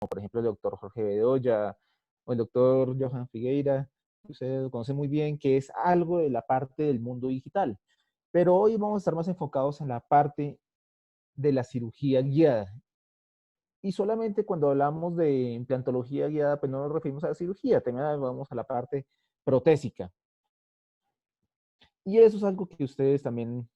por ejemplo el doctor Jorge Bedoya o el doctor Johan Figueira, que ustedes lo conocen muy bien, que es algo de la parte del mundo digital. Pero hoy vamos a estar más enfocados en la parte de la cirugía guiada. Y solamente cuando hablamos de implantología guiada, pues no nos referimos a la cirugía, también vamos a la parte protésica. Y eso es algo que ustedes también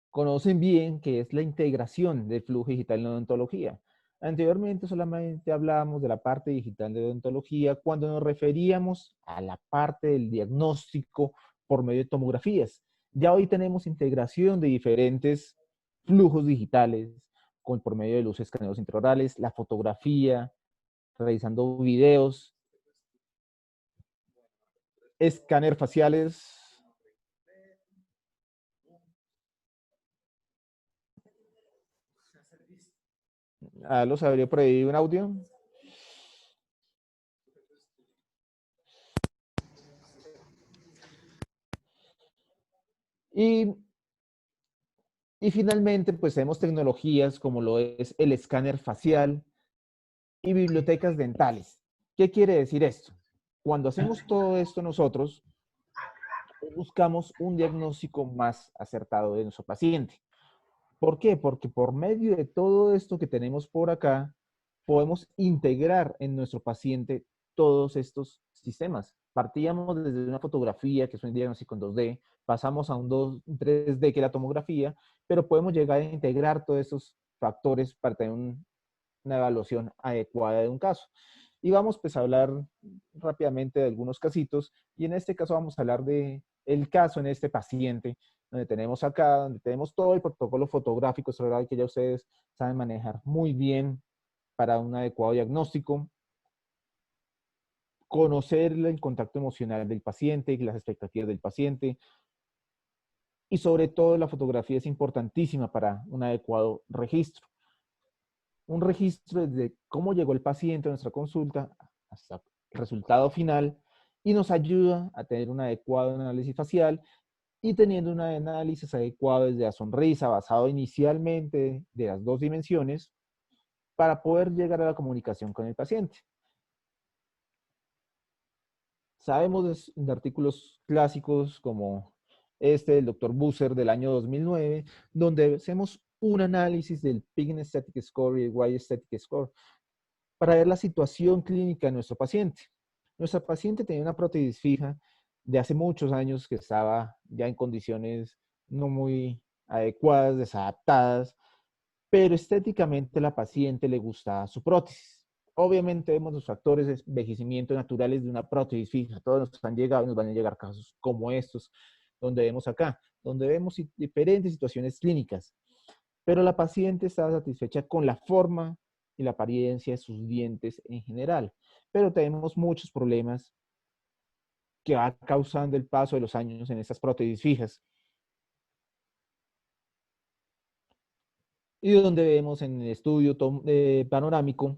conocen bien, que es la integración del flujo digital en odontología. Anteriormente solamente hablábamos de la parte digital de odontología cuando nos referíamos a la parte del diagnóstico por medio de tomografías. Ya hoy tenemos integración de diferentes flujos digitales por medio de los escaneos intraorales, la fotografía, realizando videos, escáner faciales. ¿Los habría por ahí un audio? Y Y finalmente, pues tenemos tecnologías como lo es el escáner facial y bibliotecas dentales. ¿Qué quiere decir esto? Cuando hacemos todo esto nosotros, buscamos un diagnóstico más acertado de nuestro paciente. ¿Por qué? Porque por medio de todo esto que tenemos por acá, podemos integrar en nuestro paciente todos estos sistemas. Partíamos desde una fotografía, que es un diagnóstico en 2D, pasamos a un 3D, que es la tomografía, pero podemos llegar a integrar todos estos factores para tener una evaluación adecuada de un caso. Y vamos pues a hablar rápidamente de algunos casitos, y en este caso vamos a hablar de el caso en este paciente, donde tenemos acá, donde tenemos todo el protocolo fotográfico cerebral que ya ustedes saben manejar muy bien para un adecuado diagnóstico, conocer el contacto emocional del paciente, las expectativas del paciente, y sobre todo la fotografía es importantísima para un adecuado registro. Un registro desde cómo llegó el paciente a nuestra consulta hasta el resultado final, y nos ayuda a tener un adecuado análisis facial, y teniendo un análisis adecuado desde la sonrisa, basado inicialmente de las dos dimensiones, para poder llegar a la comunicación con el paciente. Sabemos de artículos clásicos como este del Dr. Busser del año 2009, donde hacemos un análisis del Pig Aesthetic Score y el Y Aesthetic Score para ver la situación clínica de nuestro paciente. Nuestra paciente tenía una prótesis fija de hace muchos años que estaba ya en condiciones no muy adecuadas, desadaptadas, pero estéticamente a la paciente le gustaba su prótesis. Obviamente vemos los factores de envejecimiento naturales de una prótesis fija. Todos nos han llegado y nos van a llegar casos como estos, donde vemos acá, donde vemos diferentes situaciones clínicas. Pero la paciente estaba satisfecha con la forma y la apariencia de sus dientes en general. Pero tenemos muchos problemas que va causando el paso de los años en estas prótesis fijas. Y donde vemos en el estudio panorámico,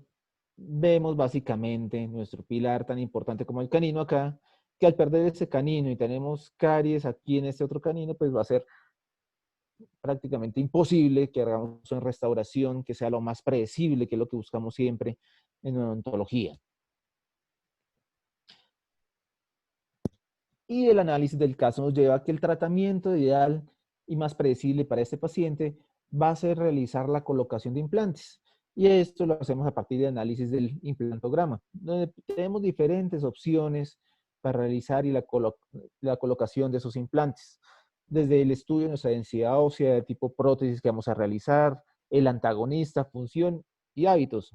vemos básicamente nuestro pilar tan importante como el canino acá, que al perder ese canino y tenemos caries aquí en este otro canino, pues va a ser prácticamente imposible que hagamos una restauración que sea lo más predecible, que es lo que buscamos siempre en odontología. Y el análisis del caso nos lleva a que el tratamiento ideal y más predecible para este paciente va a ser realizar la colocación de implantes. Y esto lo hacemos a partir de análisis del implantograma, donde tenemos diferentes opciones para realizar la colocación de esos implantes. Desde el estudio de nuestra densidad ósea, de tipo prótesis que vamos a realizar, el antagonista, función y hábitos.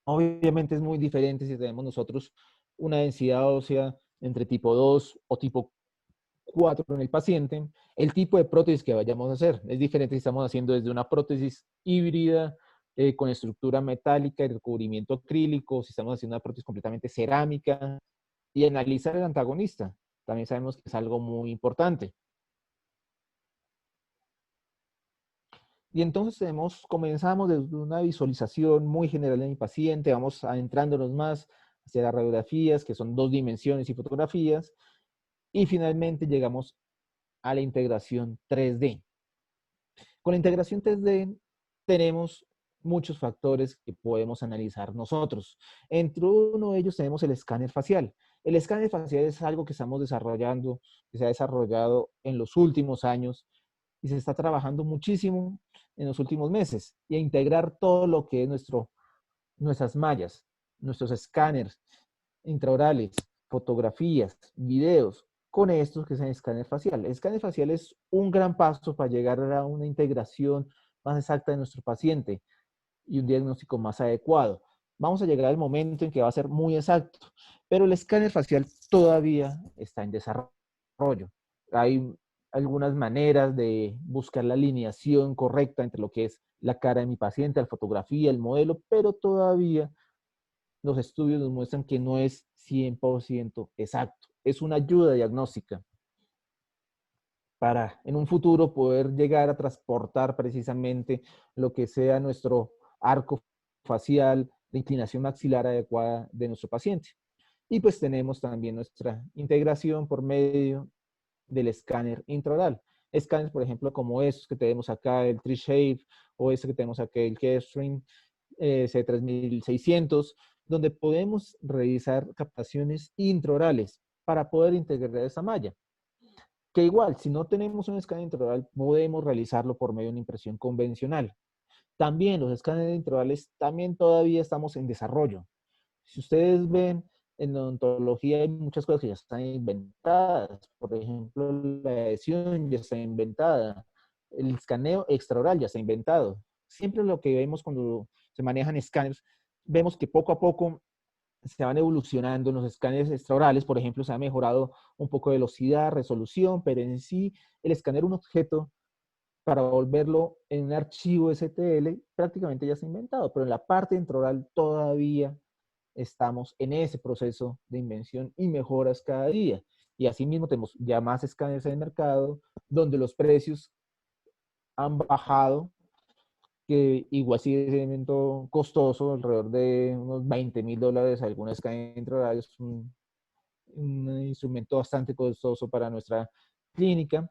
Obviamente es muy diferente si tenemos nosotros una densidad ósea entre tipo 2 o tipo 4 en el paciente, el tipo de prótesis que vayamos a hacer. Es diferente si estamos haciendo desde una prótesis híbrida con estructura metálica y recubrimiento acrílico, si estamos haciendo una prótesis completamente cerámica, y analizar el antagonista. También sabemos que es algo muy importante. Y entonces comenzamos desde una visualización muy general en el paciente, vamos adentrándonos más hacia las radiografías, que son 2 dimensiones y fotografías, y finalmente llegamos a la integración 3D. Con la integración 3D tenemos muchos factores que podemos analizar nosotros. Entre uno de ellos tenemos el escáner facial. El escáner facial es algo que estamos desarrollando, que se ha desarrollado en los últimos años y se está trabajando muchísimo en los últimos meses y a integrar todo lo que es nuestras mallas, nuestros escáneres intraorales, fotografías, videos, con estos que es el escáner facial. El escáner facial es un gran paso para llegar a una integración más exacta de nuestro paciente y un diagnóstico más adecuado. Vamos a llegar al momento en que va a ser muy exacto, pero el escáner facial todavía está en desarrollo. Hay algunas maneras de buscar la alineación correcta entre lo que es la cara de mi paciente, la fotografía, el modelo, pero todavía los estudios nos muestran que no es 100% exacto. Es una ayuda diagnóstica para en un futuro poder llegar a transportar precisamente lo que sea nuestro arco facial, la inclinación maxilar adecuada de nuestro paciente. Y pues tenemos también nuestra integración por medio del escáner intraoral. Escáneres, por ejemplo, como estos que tenemos acá, el T-Shape, o este que tenemos acá, el Carestream C3600, donde podemos realizar captaciones intraorales para poder integrar esa malla. Que igual, si no tenemos un escáner intraoral, podemos realizarlo por medio de una impresión convencional. También los escáneres intraorales también todavía estamos en desarrollo. Si ustedes ven, en odontología hay muchas cosas que ya están inventadas. Por ejemplo, la adhesión ya está inventada. El escaneo extraoral ya está inventado. Siempre lo que vemos cuando se manejan escáneres, vemos que poco a poco se van evolucionando en los escáneres extraorales. Por ejemplo, se ha mejorado un poco de velocidad, resolución, pero en sí el escanear un objeto para volverlo en un archivo STL prácticamente ya está inventado, pero en la parte intraoral todavía estamos en ese proceso de invención y mejoras cada día. Y asimismo tenemos ya más escáneres en el mercado donde los precios han bajado, que igual sigue siendo costoso, alrededor de unos $20,000. Algún escáner intraoral es un instrumento bastante costoso para nuestra clínica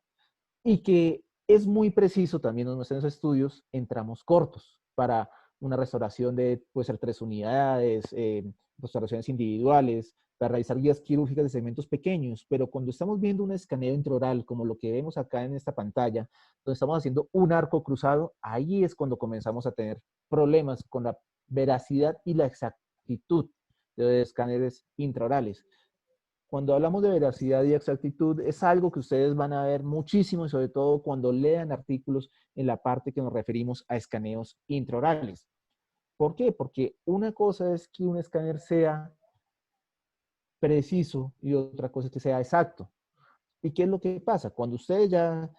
y que es muy preciso también en nuestros estudios en tramos cortos para una restauración de, puede ser 3 unidades, restauraciones individuales, para realizar guías quirúrgicas de segmentos pequeños, pero cuando estamos viendo un escaneo intraoral, como lo que vemos acá en esta pantalla, donde estamos haciendo un arco cruzado, ahí es cuando comenzamos a tener problemas con la veracidad y la exactitud de escáneres intraorales. Cuando hablamos de veracidad y exactitud, es algo que ustedes van a ver muchísimo y sobre todo cuando lean artículos en la parte que nos referimos a escaneos intraorales. ¿Por qué? Porque una cosa es que un escáner sea preciso y otra cosa es que sea exacto. ¿Y qué es lo que pasa? Cuando ustedes ya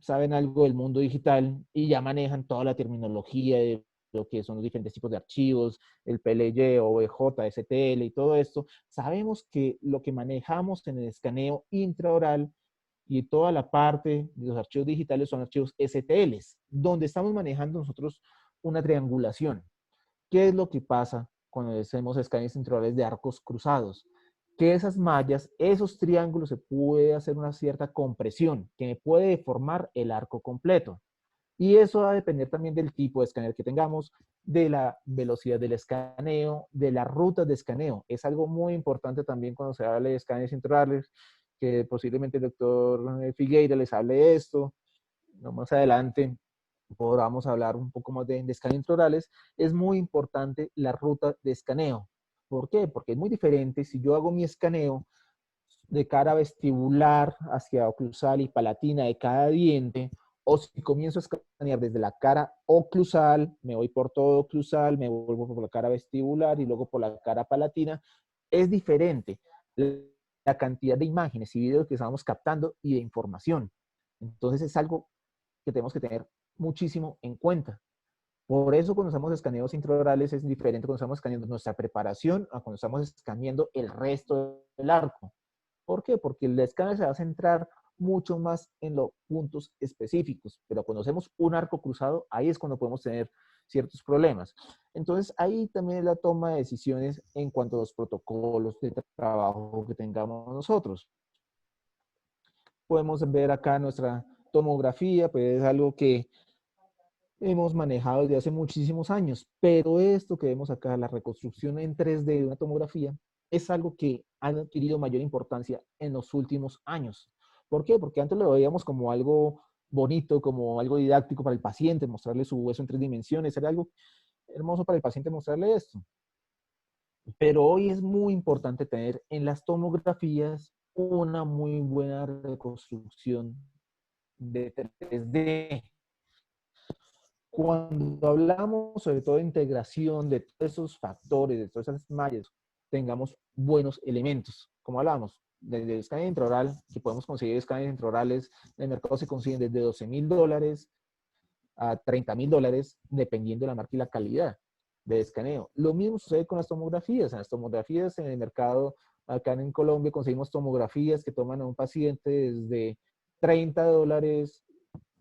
saben algo del mundo digital y ya manejan toda la terminología de lo que son los diferentes tipos de archivos, el PLY, OBJ, STL y todo esto, sabemos que lo que manejamos en el escaneo intraoral y toda la parte de los archivos digitales son archivos STLs, donde estamos manejando nosotros una triangulación. ¿Qué es lo que pasa cuando hacemos escáneres intraorales de arcos cruzados? Que esas mallas, esos triángulos, se puede hacer una cierta compresión que me puede deformar el arco completo. Y eso va a depender también del tipo de escáner que tengamos, de la velocidad del escaneo, de las rutas de escaneo. Es algo muy importante también cuando se habla de escáneres intraorales, que posiblemente el doctor Figueira les hable de esto, no más adelante podamos hablar un poco más de escaneos intraorales. Es muy importante la ruta de escaneo. ¿Por qué? Porque es muy diferente si yo hago mi escaneo de cara vestibular hacia oclusal y palatina de cada diente, o si comienzo a escanear desde la cara oclusal, me voy por todo oclusal, me vuelvo por la cara vestibular y luego por la cara palatina, es diferente la cantidad de imágenes y videos que estamos captando y de información. Entonces es algo que tenemos que tener muchísimo en cuenta. Por eso cuando estamos escaneos intraorales es diferente cuando estamos escaneando nuestra preparación a cuando estamos escaneando el resto del arco. ¿Por qué? Porque el escáner se va a centrar mucho más en los puntos específicos, pero cuando hacemos un arco cruzado, ahí es cuando podemos tener ciertos problemas. Entonces, ahí también es la toma de decisiones en cuanto a los protocolos de trabajo que tengamos nosotros. Podemos ver acá nuestra tomografía, pues es algo que hemos manejado desde hace muchísimos años, pero esto que vemos acá, la reconstrucción en 3D de una tomografía, es algo que ha adquirido mayor importancia en los últimos años. ¿Por qué? Porque antes lo veíamos como algo bonito, como algo didáctico para el paciente, mostrarle su hueso en 3 dimensiones, era algo hermoso para el paciente mostrarle esto. Pero hoy es muy importante tener en las tomografías una muy buena reconstrucción de 3D. Cuando hablamos sobre todo de integración de todos esos factores, de todas esas mallas, tengamos buenos elementos. Como hablamos, desde el escáner intraoral, que podemos conseguir escáneres intraorales, en el mercado se consiguen desde $12,000 a $30,000, dependiendo de la marca y la calidad de escaneo. Lo mismo sucede con las tomografías. En las tomografías en el mercado, acá en Colombia, conseguimos tomografías que toman a un paciente desde $30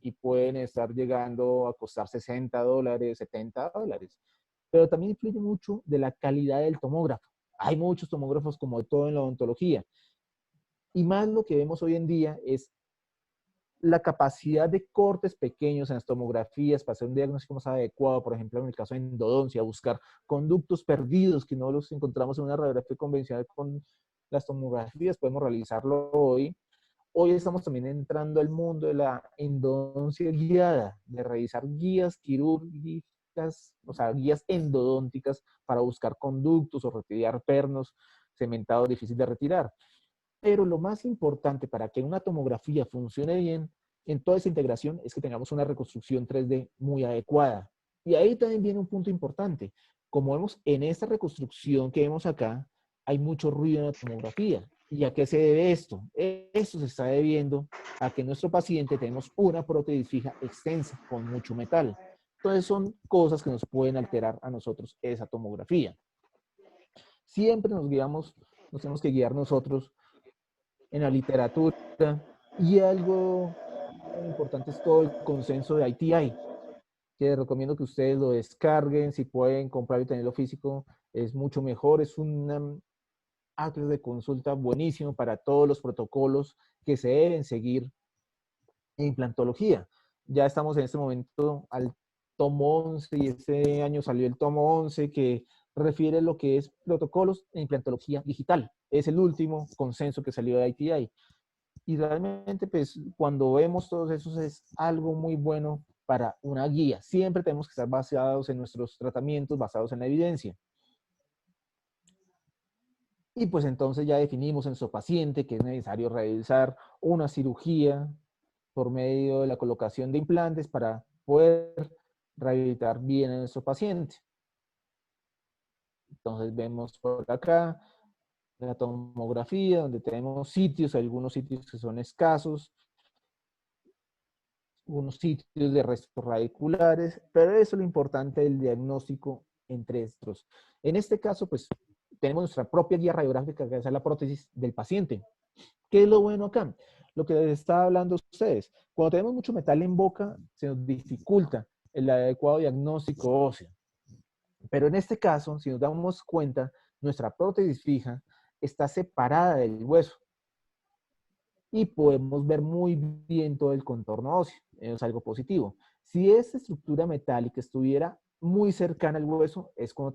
y pueden estar llegando a costar $60, $70. Pero también influye mucho de la calidad del tomógrafo. Hay muchos tomógrafos como de todo en la odontología. Y más lo que vemos hoy en día es la capacidad de cortes pequeños en las tomografías para hacer un diagnóstico más adecuado, por ejemplo, en el caso de endodoncia, buscar conductos perdidos que no los encontramos en una radiografía convencional con las tomografías, podemos realizarlo hoy. Hoy estamos también entrando al mundo de la endodoncia guiada, de revisar guías quirúrgicas, o sea, guías endodónticas para buscar conductos o retirar pernos cementados difíciles de retirar. Pero lo más importante para que una tomografía funcione bien en toda esa integración es que tengamos una reconstrucción 3D muy adecuada. Y ahí también viene un punto importante. Como vemos en esta reconstrucción que vemos acá, hay mucho ruido en la tomografía. ¿Y a qué se debe esto? Esto se está debiendo a que en nuestro paciente tenemos una prótesis fija extensa con mucho metal. Entonces son cosas que nos pueden alterar a nosotros esa tomografía. Siempre nos tenemos que guiar nosotros en la literatura. Y algo muy importante es todo el consenso de ITI, que recomiendo que ustedes lo descarguen, si pueden comprarlo y tenerlo físico, es mucho mejor, es un acto de consulta buenísimo para todos los protocolos que se deben seguir en implantología. Ya estamos en este momento al tomo 11 y este año salió el tomo 11 que refiere lo que es protocolos en implantología digital. Es el último consenso que salió de ITI. Y realmente, pues, cuando vemos todos esos es algo muy bueno para una guía. Siempre tenemos que estar basados en nuestros tratamientos, basados en la evidencia. Y pues entonces ya definimos en su paciente que es necesario realizar una cirugía por medio de la colocación de implantes para poder rehabilitar bien a nuestro paciente. Entonces vemos por acá la tomografía, donde tenemos sitios, algunos sitios que son escasos, unos sitios de restos radiculares, pero eso es lo importante del diagnóstico entre estos. En este caso, pues, tenemos nuestra propia guía radiográfica, que es la prótesis del paciente. ¿Qué es lo bueno acá? Lo que les estaba hablando a ustedes. Cuando tenemos mucho metal en boca, se nos dificulta el adecuado diagnóstico óseo. Pero en este caso, si nos damos cuenta, nuestra prótesis fija está separada del hueso y podemos ver muy bien todo el contorno óseo. Es algo positivo. Si esta estructura metálica estuviera muy cercana al hueso, es cuando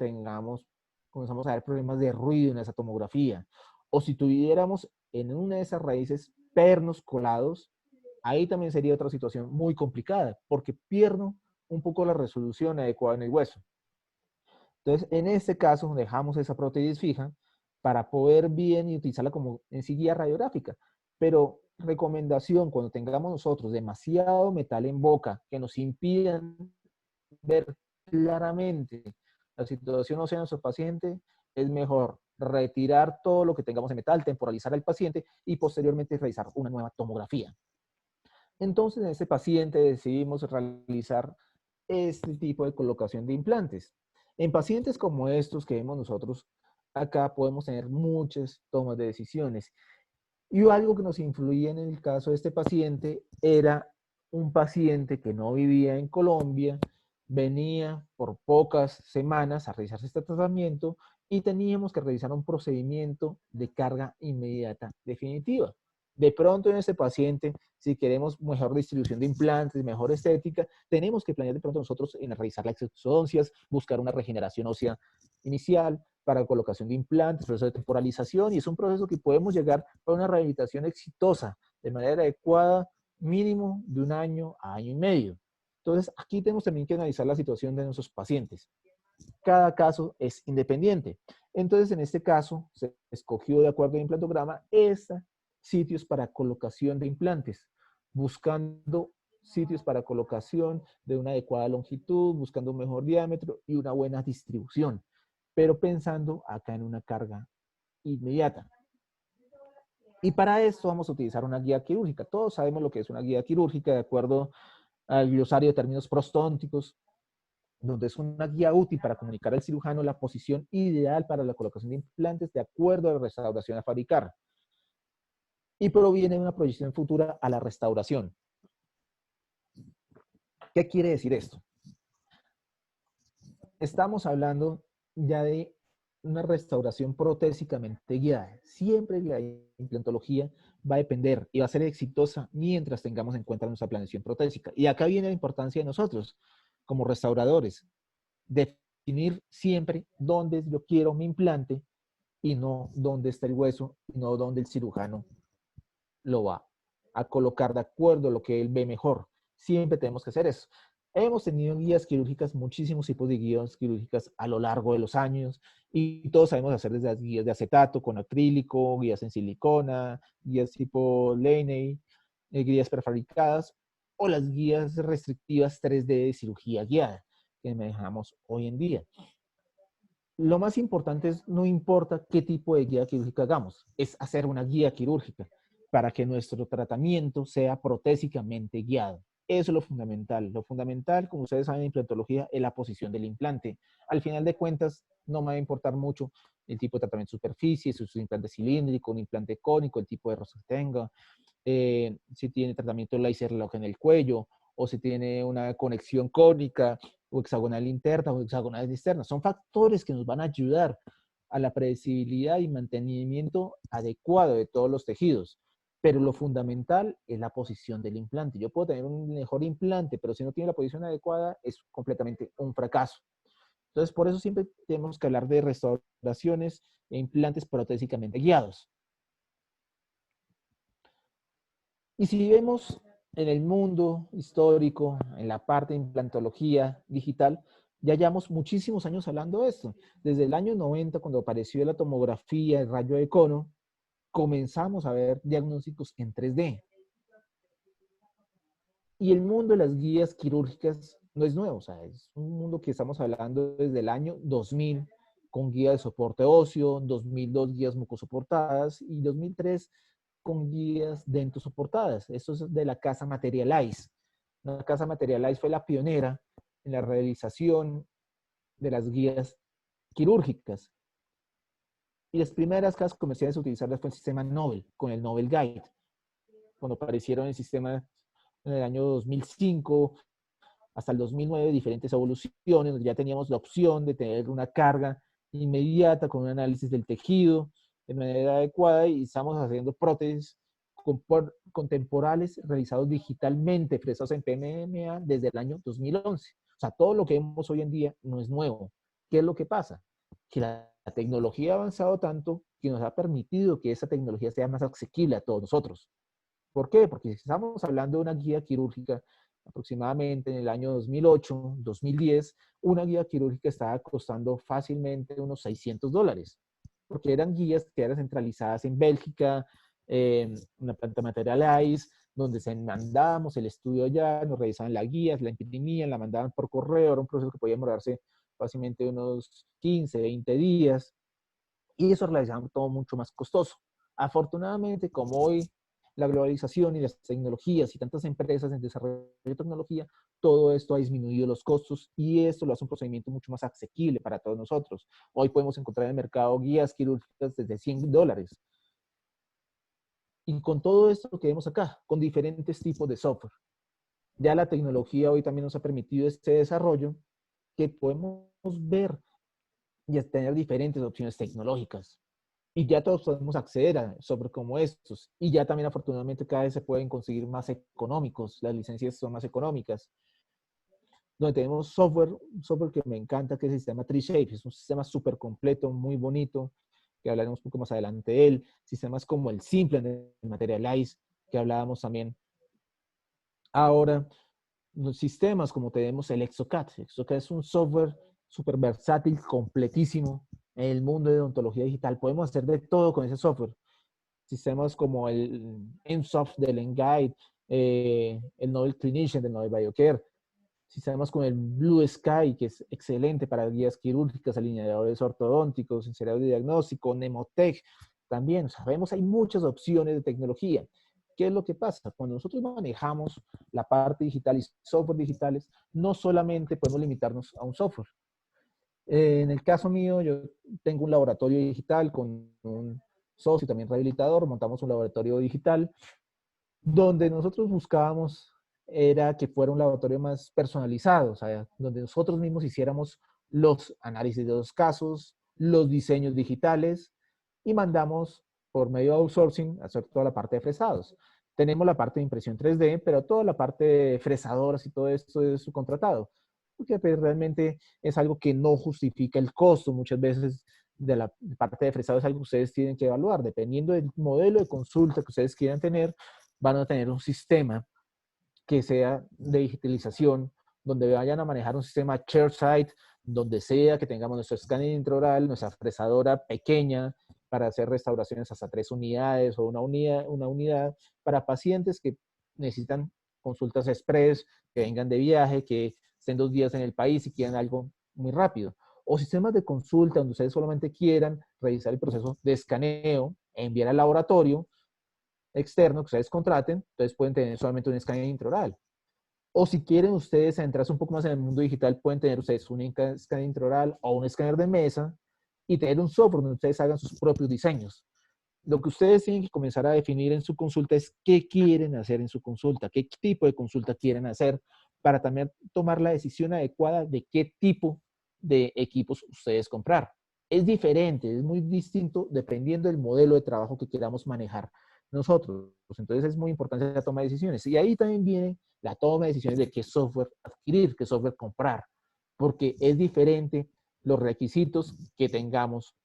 comenzamos a ver problemas de ruido en esa tomografía. O si tuviéramos en una de esas raíces pernos colados, ahí también sería otra situación muy complicada, porque pierdo un poco la resolución adecuada en el hueso. Entonces, en este caso, dejamos esa prótesis fija para poder bien y utilizarla como en sí guía radiográfica. Pero recomendación, cuando tengamos nosotros demasiado metal en boca que nos impidan ver claramente la situación ósea de nuestro paciente, es mejor retirar todo lo que tengamos en metal, temporalizar al paciente y posteriormente realizar una nueva tomografía. Entonces, en este paciente decidimos realizar este tipo de colocación de implantes. En pacientes como estos que vemos nosotros, acá podemos tener muchas tomas de decisiones. Y algo que nos influía en el caso de este paciente era un paciente que no vivía en Colombia, venía por pocas semanas a realizarse este tratamiento y teníamos que realizar un procedimiento de carga inmediata definitiva. De pronto en este paciente, si queremos mejor distribución de implantes, mejor estética, tenemos que planear de pronto nosotros en realizar las exodoncias, buscar una regeneración ósea inicial para colocación de implantes, proceso de temporalización, y es un proceso que podemos llegar a una rehabilitación exitosa de manera adecuada, mínimo de 1 año a 1 año y medio. Entonces, aquí tenemos también que analizar la situación de nuestros pacientes. Cada caso es independiente. Entonces, en este caso, se escogió de acuerdo al implantograma sitios para colocación de implantes, buscando sitios para colocación de una adecuada longitud, buscando un mejor diámetro y una buena distribución, pero pensando acá en una carga inmediata. Y para esto vamos a utilizar una guía quirúrgica. Todos sabemos lo que es una guía quirúrgica de acuerdo al glosario de términos prostónticos, donde es una guía útil para comunicar al cirujano la posición ideal para la colocación de implantes de acuerdo a la restauración a fabricar. Y proviene de una proyección futura a la restauración. ¿Qué quiere decir esto? Estamos hablando ya de una restauración protésicamente guiada. Siempre la implantología va a depender y va a ser exitosa mientras tengamos en cuenta nuestra planeación protésica. Y acá viene la importancia de nosotros, como restauradores, definir siempre dónde yo quiero mi implante y no dónde está el hueso, y no dónde el cirujano lo va a colocar de acuerdo a lo que él ve mejor. Siempre tenemos que hacer eso. Hemos tenido guías quirúrgicas, muchísimos tipos de guías quirúrgicas a lo largo de los años, y todos sabemos hacer desde las guías de acetato con acrílico, guías en silicona, guías tipo Laney, guías prefabricadas, o las guías restrictivas 3D de cirugía guiada que manejamos hoy en día. Lo más importante es, no importa qué tipo de guía quirúrgica hagamos, es hacer una guía quirúrgica para que nuestro tratamiento sea protésicamente guiado. Eso es lo fundamental. Lo fundamental, como ustedes saben en implantología, es la posición del implante. Al final de cuentas, no me va a importar mucho el tipo de tratamiento de superficie, si es un implante cilíndrico, un implante cónico, el tipo de rostro que tenga, si tiene tratamiento láser en el cuello, o si tiene una conexión cónica, o hexagonal interna, o hexagonal externa. Son factores que nos van a ayudar a la predecibilidad y mantenimiento adecuado de todos los tejidos. Pero lo fundamental es la posición del implante. Yo puedo tener un mejor implante, pero si no tiene la posición adecuada, es completamente un fracaso. Entonces, por eso siempre tenemos que hablar de restauraciones e implantes protésicamente guiados. Y si vemos en el mundo histórico, en la parte de implantología digital, ya llevamos muchísimos años hablando de esto. Desde el año 90, cuando apareció la tomografía, el rayo de cono, comenzamos a ver diagnósticos en 3D. Y el mundo de las guías quirúrgicas no es nuevo, o sea, es un mundo que estamos hablando desde el año 2000, con guía de soporte óseo, 2002 guías mucosoportadas y 2003 con guías dentosoportadas. Esto es de la casa Materialize. La casa Materialize fue la pionera en la realización de las guías quirúrgicas. Y las primeras casas comerciales a utilizarlas fue el sistema Nobel, con el Nobel Guide. Cuando aparecieron el sistema en el año 2005 hasta el 2009, diferentes evoluciones, donde ya teníamos la opción de tener una carga inmediata con un análisis del tejido de manera adecuada, y estamos haciendo prótesis contemporales realizados digitalmente, fresados en PMMA desde el año 2011. O sea, todo lo que vemos hoy en día no es nuevo. ¿Qué es lo que pasa? Que la tecnología ha avanzado tanto que nos ha permitido que esa tecnología sea más asequible a todos nosotros. ¿Por qué? Porque si estamos hablando de una guía quirúrgica, aproximadamente en el año 2008, 2010, una guía quirúrgica estaba costando fácilmente unos $600, porque eran guías que eran centralizadas en Bélgica, una planta Materialize, donde se mandábamos el estudio allá, nos revisaban la guía, la imprimían, la mandaban por correo, era un proceso que podía demorarse fácilmente unos 15, 20 días, y eso realizaba todo mucho más costoso. Afortunadamente, como hoy la globalización y las tecnologías y tantas empresas en desarrollo de tecnología, todo esto ha disminuido los costos, y esto lo hace un procedimiento mucho más asequible para todos nosotros. Hoy podemos encontrar en el mercado guías quirúrgicas desde $100. Y con todo esto que vemos acá, con diferentes tipos de software. Ya la tecnología hoy también nos ha permitido este desarrollo, que podemos ver y tener diferentes opciones tecnológicas. Y ya todos podemos acceder a software como estos. Y ya también afortunadamente cada vez se pueden conseguir más económicos. Las licencias son más económicas. Donde tenemos software, un software que me encanta, que es el sistema TreeShape. Es un sistema súper completo, muy bonito, que hablaremos un poco más adelante de él. Sistemas como el Simple de Materialize, que hablábamos también ahora. Los sistemas como tenemos el Exocad. Exocad es un software súper versátil, completísimo en el mundo de odontología digital. Podemos hacer de todo con ese software. Sistemas como el Ensoft del Enguide, el Nobel Clinician del Nobel Biocare, sistemas como el Blue Sky, que es excelente para guías quirúrgicas, alineadores ortodónticos, cerebro de diagnóstico, Nemotec, también, sabemos, hay muchas opciones de tecnología. ¿Qué es lo que pasa? Cuando nosotros manejamos la parte digital y software digitales, no solamente podemos limitarnos a un software. En el caso mío, yo tengo un laboratorio digital con un socio también rehabilitador, montamos un laboratorio digital donde nosotros buscábamos era que fuera un laboratorio más personalizado, o sea, donde nosotros mismos hiciéramos los análisis de los casos, los diseños digitales y mandamos por medio de outsourcing a hacer toda la parte de fresados. Tenemos la parte de impresión 3D, pero toda la parte de fresadoras y todo esto es subcontratado, porque pues, realmente es algo que no justifica el costo muchas veces de la parte de fresado, es algo que ustedes tienen que evaluar, dependiendo del modelo de consulta que ustedes quieran tener, van a tener un sistema que sea de digitalización, donde vayan a manejar un sistema chairside, donde sea que tengamos nuestro escáner intraoral, nuestra fresadora pequeña para hacer restauraciones hasta 3 unidades o una unidad para pacientes que necesitan consultas express, que vengan de viaje, que estén 2 días en el país y quieran algo muy rápido. O sistemas de consulta donde ustedes solamente quieran realizar el proceso de escaneo, enviar al laboratorio externo que ustedes contraten, entonces pueden tener solamente un escáner intraoral. O si quieren ustedes centrarse un poco más en el mundo digital, pueden tener ustedes un escáner intraoral o un escáner de mesa y tener un software donde ustedes hagan sus propios diseños. Lo que ustedes tienen que comenzar a definir en su consulta es qué quieren hacer en su consulta, qué tipo de consulta quieren hacer para también tomar la decisión adecuada de qué tipo de equipos ustedes comprar. Es diferente, es muy distinto dependiendo del modelo de trabajo que queramos manejar nosotros. Entonces es muy importante la toma de decisiones. Y ahí también viene la toma de decisiones de qué software adquirir, qué software comprar, porque es diferente los requisitos que tengamos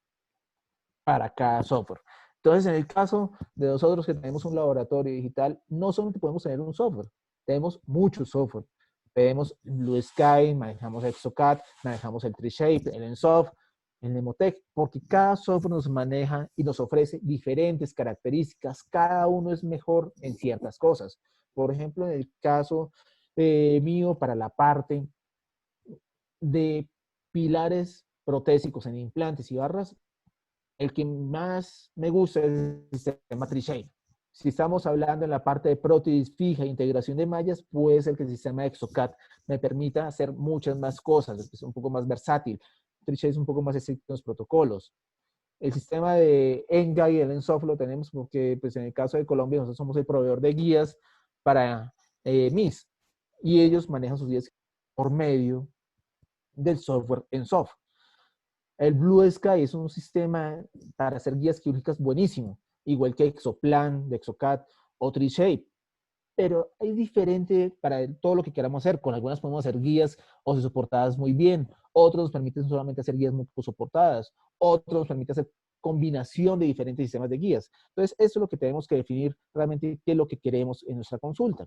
para cada software. Entonces, en el caso de nosotros que tenemos un laboratorio digital, no solamente podemos tener un software, tenemos muchos software. Tenemos Blue Sky, manejamos Exocad, manejamos el TreeShape, el Ensoft, el Nemotec, porque cada software nos maneja y nos ofrece diferentes características. Cada uno es mejor en ciertas cosas. Por ejemplo, en el caso mío, para la parte de pilares protésicos en implantes y barras, el que más me gusta es el sistema TreeShape. Si estamos hablando en la parte de prótesis fija, integración de mallas, puede ser que el sistema Exocad me permita hacer muchas más cosas, es un poco más versátil. TreeShape es un poco más estricto en los protocolos. El sistema de Enga y el Ensoft lo tenemos porque pues, en el caso de Colombia nosotros somos el proveedor de guías para MIS y ellos manejan sus guías por medio del software Ensoft. El Blue Sky es un sistema para hacer guías quirúrgicas buenísimo, igual que Exoplan, de Exocad o TreeShape. Pero es diferente para todo lo que queramos hacer. Con algunas podemos hacer guías o soportadas muy bien. Otros nos permiten solamente hacer guías muy soportadas. Otros nos permiten hacer combinación de diferentes sistemas de guías. Entonces, eso es lo que tenemos que definir realmente qué es lo que queremos en nuestra consulta.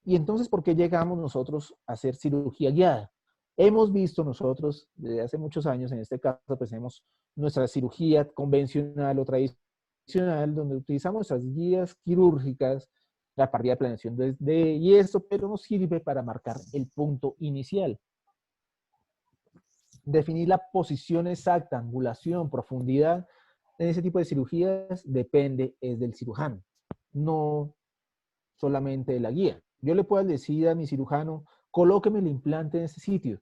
Y entonces, ¿por qué llegamos nosotros a hacer cirugía guiada? Hemos visto nosotros desde hace muchos años, en este caso, pues tenemos nuestra cirugía convencional o tradicional, donde utilizamos nuestras guías quirúrgicas, la parrilla de planeación y esto, pero nos sirve para marcar el punto inicial. Definir la posición exacta, angulación, profundidad en ese tipo de cirugías depende es del cirujano, no solamente de la guía. Yo le puedo decir a mi cirujano, colóqueme el implante en este sitio,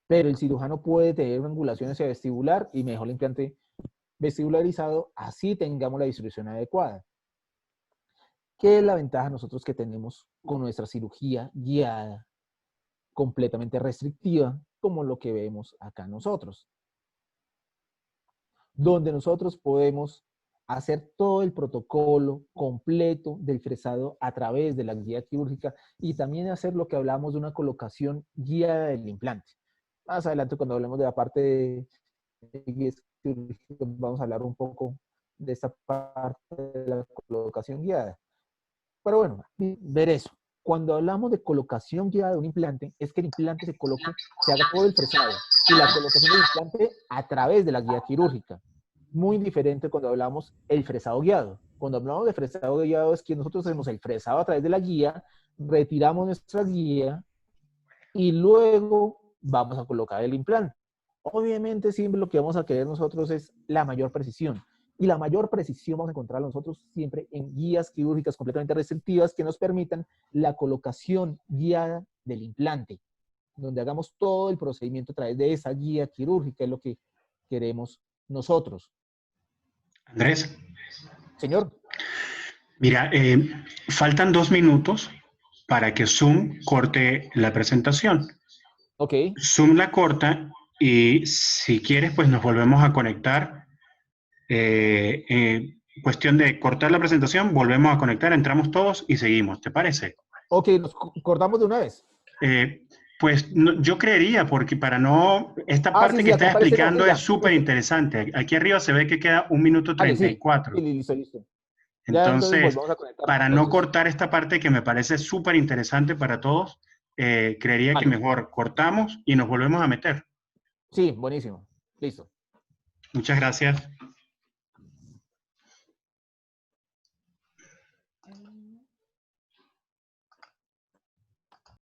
pero el cirujano puede tener una angulación hacia vestibular y mejor el implante vestibularizado, así tengamos la distribución adecuada. ¿Qué es la ventaja nosotros que tenemos con nuestra cirugía guiada, completamente restrictiva, como lo que vemos acá nosotros? donde nosotros podemos hacer todo el protocolo completo del fresado a través de la guía quirúrgica y también hacer lo que hablamos de una colocación guiada del implante. Más adelante, cuando hablemos de la parte de guías quirúrgicas, vamos a hablar un poco de esta parte de la colocación guiada. Pero bueno, ver eso. Cuando hablamos de colocación guiada de un implante, es que el implante se coloque, se haga todo el fresado y la colocación del implante a través de la guía quirúrgica. Muy diferente cuando hablamos el fresado guiado. Cuando hablamos de fresado guiado es que nosotros hacemos el fresado a través de la guía, retiramos nuestra guía y luego vamos a colocar el implante. Obviamente siempre lo que vamos a querer nosotros es la mayor precisión. Y la mayor precisión vamos a encontrarla nosotros siempre en guías quirúrgicas completamente restrictivas que nos permitan la colocación guiada del implante, donde hagamos todo el procedimiento a través de esa guía quirúrgica, es lo que queremos nosotros. Andrés. Señor. Mira, faltan 2 minutos para que Zoom corte la presentación. Ok. Zoom la corta y si quieres, pues nos volvemos a conectar. Cuestión de cortar la presentación, volvemos a conectar, entramos todos y seguimos. ¿Te parece? Ok, nos cortamos de una vez. Pues no, yo creería, porque para no... Esta parte sí, que acá estás aparece explicando ya, es súper interesante. Aquí arriba se ve que queda 1 minuto Vale, sí. 34. Listo, listo. Ya entonces Entonces, volvemos a conectarnos para no entonces. cortar esta parte que me parece súper interesante para todos, creería que Vale. mejor cortamos y nos volvemos a meter. Sí, buenísimo. Listo. Muchas gracias.